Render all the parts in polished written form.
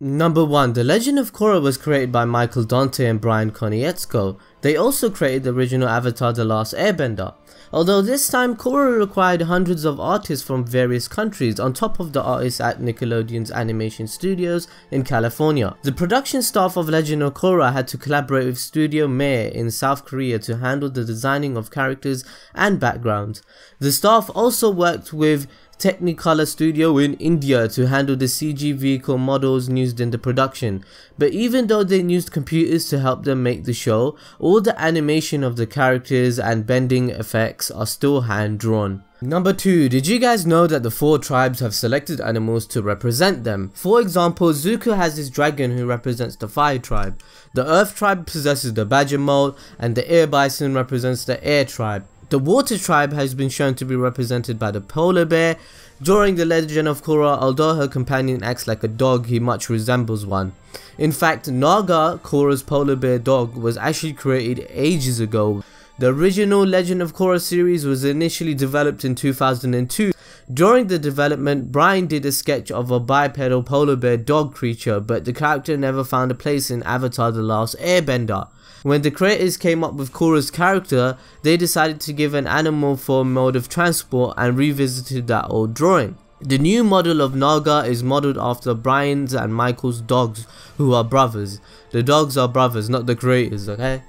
Number 1. The Legend of Korra was created by Michael Dante and Brian Konietzko. They also created the original Avatar: The Last Airbender. Although this time Korra required hundreds of artists from various countries on top of the artists at Nickelodeon's animation studios in California. The production staff of Legend of Korra had to collaborate with Studio Mei in South Korea to handle the designing of characters and backgrounds. The staff also worked with Technicolor Studio in India to handle the CG vehicle models used in the production, but even though they used computers to help them make the show, all the animation of the characters and bending effects are still hand drawn. Number 2. Did you guys know that the 4 tribes have selected animals to represent them? For example, Zuko has his dragon who represents the Fire tribe, the Earth tribe possesses the Badger mole, and the Air bison represents the Air tribe. The Water tribe has been shown to be represented by the polar bear. During the Legend of Korra, although her companion acts like a dog, he much resembles one. In fact, Naga, Korra's polar bear dog, was actually created ages ago. The original Legend of Korra series was initially developed in 2002. During the development, Brian did a sketch of a bipedal polar bear dog creature, but the character never found a place in Avatar: The Last Airbender. When the creators came up with Korra's character, they decided to give an animal for a mode of transport and revisited that old drawing. The new model of Naga is modeled after Brian's and Michael's dogs, who are brothers. The dogs are brothers, not the creators, okay?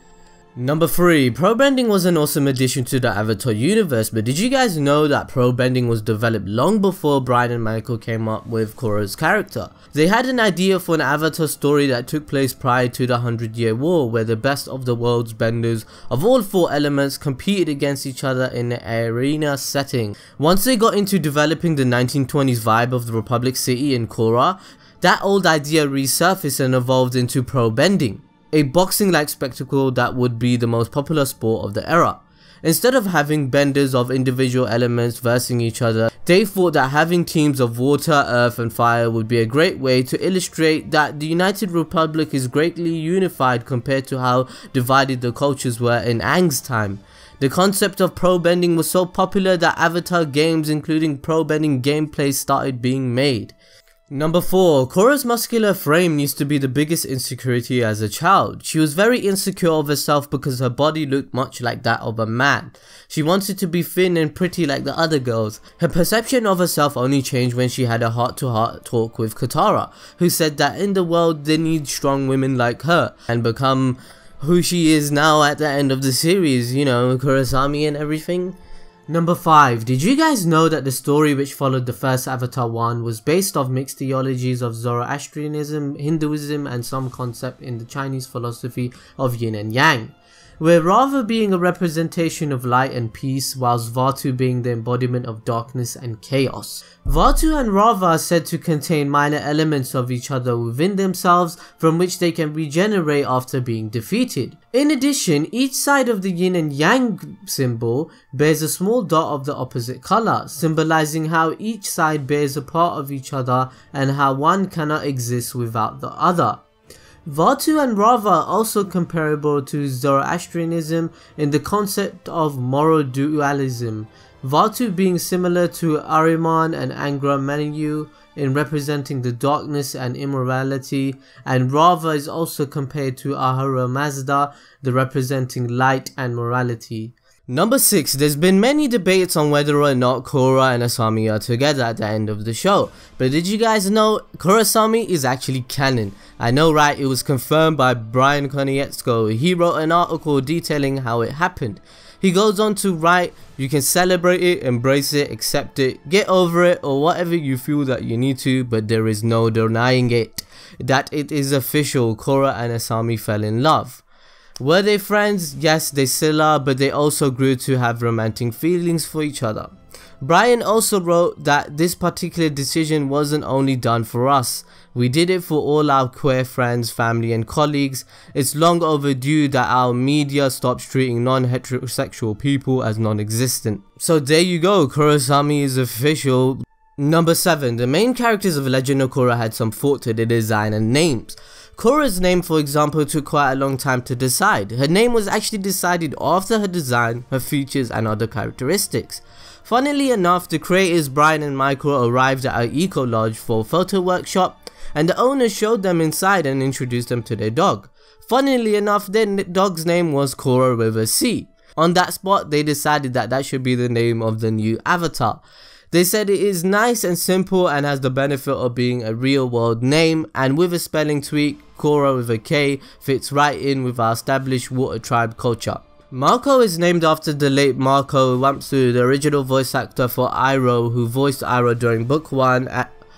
Number 3. Pro bending was an awesome addition to the Avatar universe, but did you guys know that pro bending was developed long before Brian and Michael came up with Korra's character? They had an idea for an Avatar story that took place prior to the 100-Year War, where the best of the world's benders of all 4 elements competed against each other in an arena setting. Once they got into developing the 1920s vibe of the Republic City in Korra, that old idea resurfaced and evolved into pro bending, a boxing-like spectacle that would be the most popular sport of the era. Instead of having benders of individual elements versing each other, they thought that having teams of water, earth and fire would be a great way to illustrate that the United Republic is greatly unified compared to how divided the cultures were in Aang's time. The concept of pro bending was so popular that Avatar games including pro bending gameplay started being made. Number 4. Korra's muscular frame used to be the biggest insecurity as a child. She was very insecure of herself because her body looked much like that of a man. She wanted to be thin and pretty like the other girls. Her perception of herself only changed when she had a heart-to-heart talk with Katara, who said that in the world they need strong women like her, and become who she is now at the end of the series, you know, Korrasami and everything. Number 5. Did you guys know that the story which followed the first Avatar 1 was based off mixed theologies of Zoroastrianism, Hinduism and some concept in the Chinese philosophy of yin and yang, where Rava being a representation of light and peace, whilst Vatu being the embodiment of darkness and chaos. Vatu and Rava are said to contain minor elements of each other within themselves from which they can regenerate after being defeated. In addition, each side of the yin and yang symbol bears a small dot of the opposite color, symbolizing how each side bears a part of each other and how one cannot exist without the other. Vatu and Rava are also comparable to Zoroastrianism in the concept of moral dualism, Vatu being similar to Ahriman and Angra Mainyu in representing the darkness and immorality, and Rava is also compared to Ahura Mazda, the representing light and morality. Number 6. There's been many debates on whether or not Korra and Asami are together at the end of the show, but did you guys know Korrasami is actually canon? I know, right? It was confirmed by Brian Konietzko. He wrote an article detailing how it happened. He goes on to write, you can celebrate it, embrace it, accept it, get over it, or whatever you feel that you need to, but there is no denying it, that it is official. Korra and Asami fell in love. Were they friends? Yes, they still are, but they also grew to have romantic feelings for each other. Brian also wrote that this particular decision wasn't only done for us. We did it for all our queer friends, family and colleagues. It's long overdue that our media stops treating non-heterosexual people as non-existent. So there you go, Korrasami is official. Number 7. The main characters of Legend of Korra had some thought to the design and names. Korra's name, for example, took quite a long time to decide. Her name was actually decided after her design, her features and other characteristics. Funnily enough, the creators Brian and Michael arrived at our Eco Lodge for a photo workshop. and the owner showed them inside and introduced them to their dog. Funnily enough, their dog's name was Korra with a C. On that spot, they decided that that should be the name of the new avatar. They said it is nice and simple and has the benefit of being a real world name, and with a spelling tweak, Korra with a K fits right in with our established water tribe culture. Mako is named after the late Mako Uematsu, the original voice actor for Iroh, who voiced Iroh during Book 1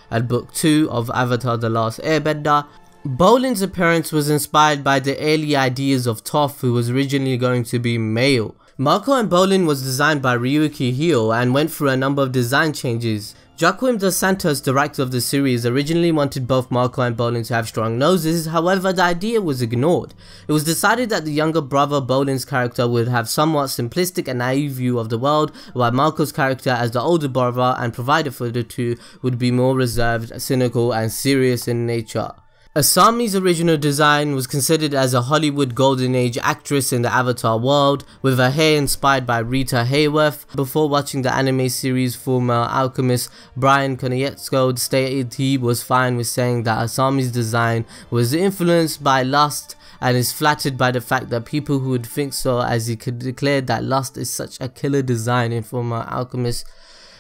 and Book 2 of Avatar The Last Airbender. Bolin's appearance was inspired by the early ideas of Toph, who was originally going to be male. Mako and Bolin was designed by Ryuki Hyo and went through a number of design changes. Joaquim dos Santos, director of the series, originally wanted both Mako and Bolin to have strong noses, however the idea was ignored. It was decided that the younger brother Bolin's character would have somewhat simplistic and naive view of the world, while Mako's character as the older brother and provider for the two would be more reserved, cynical and serious in nature. Asami's original design was considered as a Hollywood Golden Age actress in the Avatar world, with her hair inspired by Rita Hayworth. Before watching the anime series, former alchemist Brian Konietzko stated he was fine with saying that Asami's design was influenced by lust, and is flattered by the fact that people who would think so, as he could declare that lust is such a killer design in former alchemist.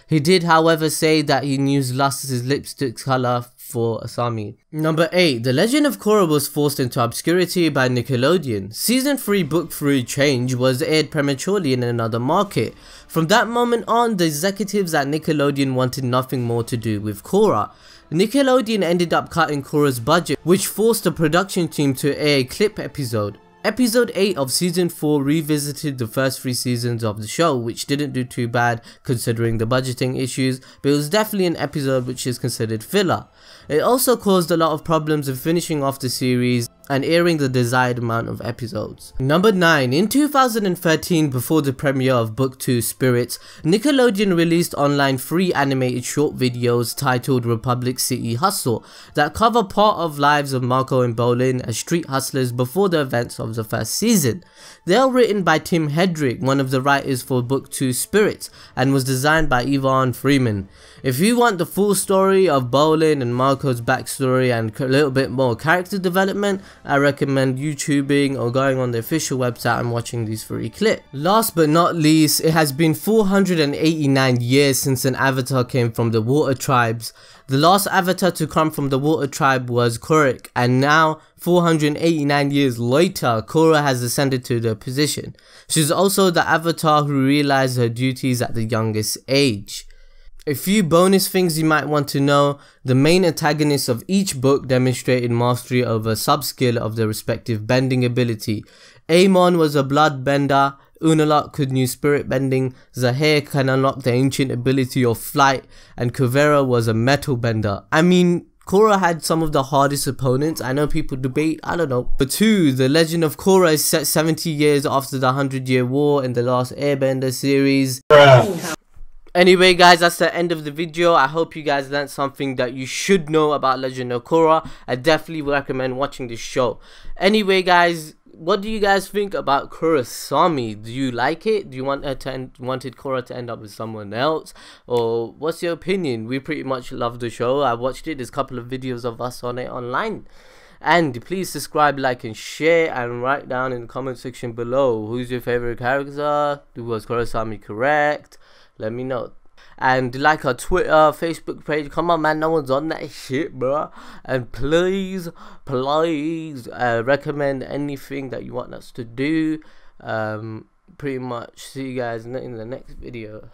He did however say that he used lust as his lipstick colour for Asami. Number 8. The Legend of Korra was forced into obscurity by Nickelodeon. Season 3 Book 3 Change was aired prematurely in another market. From that moment on, the executives at Nickelodeon wanted nothing more to do with Korra. Nickelodeon ended up cutting Korra's budget, which forced the production team to air a clip episode. Episode 8 of Season 4 revisited the first 3 seasons of the show, which didn't do too bad considering the budgeting issues, but it was definitely an episode which is considered filler. It also caused a lot of problems in finishing off the series and airing the desired amount of episodes. Number 9. In 2013, before the premiere of Book 2 Spirits, Nickelodeon released online free animated short videos titled Republic City Hustle that cover part of lives of Mako and Bolin as street hustlers before the events of the first season. They are written by Tim Hedrick, one of the writers for Book 2 Spirits, and was designed by Yvonne Freeman. If you want the full story of Bolin and Mako's backstory and a little bit more character development, I recommend YouTubing or going on the official website and watching these 3 clips. Last but not least, it has been 489 years since an avatar came from the water tribes. The last avatar to come from the water tribe was Korra, and now 489 years later, Korra has ascended to the position. She's also the avatar who realized her duties at the youngest age. A few bonus things you might want to know: the main antagonists of each book demonstrated mastery over a sub-skill of their respective bending ability. Amon was a blood bender, Unalaq could use spirit bending, Zahir can unlock the ancient ability of flight, and Kuvera was a metal bender. I mean, Korra had some of the hardest opponents. I know people debate, I don't know. But 2. The Legend of Korra is set 70 years after the 100-Year War in the Last Airbender series. Anyway guys, that's the end of the video. I hope you guys learned something that you should know about Legend of Korra. I definitely recommend watching this show. Anyway guys, what do you guys think about Korrasami? Do you like it? Do you want her to wanted Korra to end up with someone else? Or what's your opinion? We pretty much love the show. I watched it. There's a couple of videos of us on it online. And please subscribe, like and share, and write down in the comment section below who's your favorite character. Was Korrasami correct? Let me know. And like our Twitter, Facebook page. Come on man, no one's on that shit bro. And please recommend anything that you want us to do. Pretty much see you guys in the next video.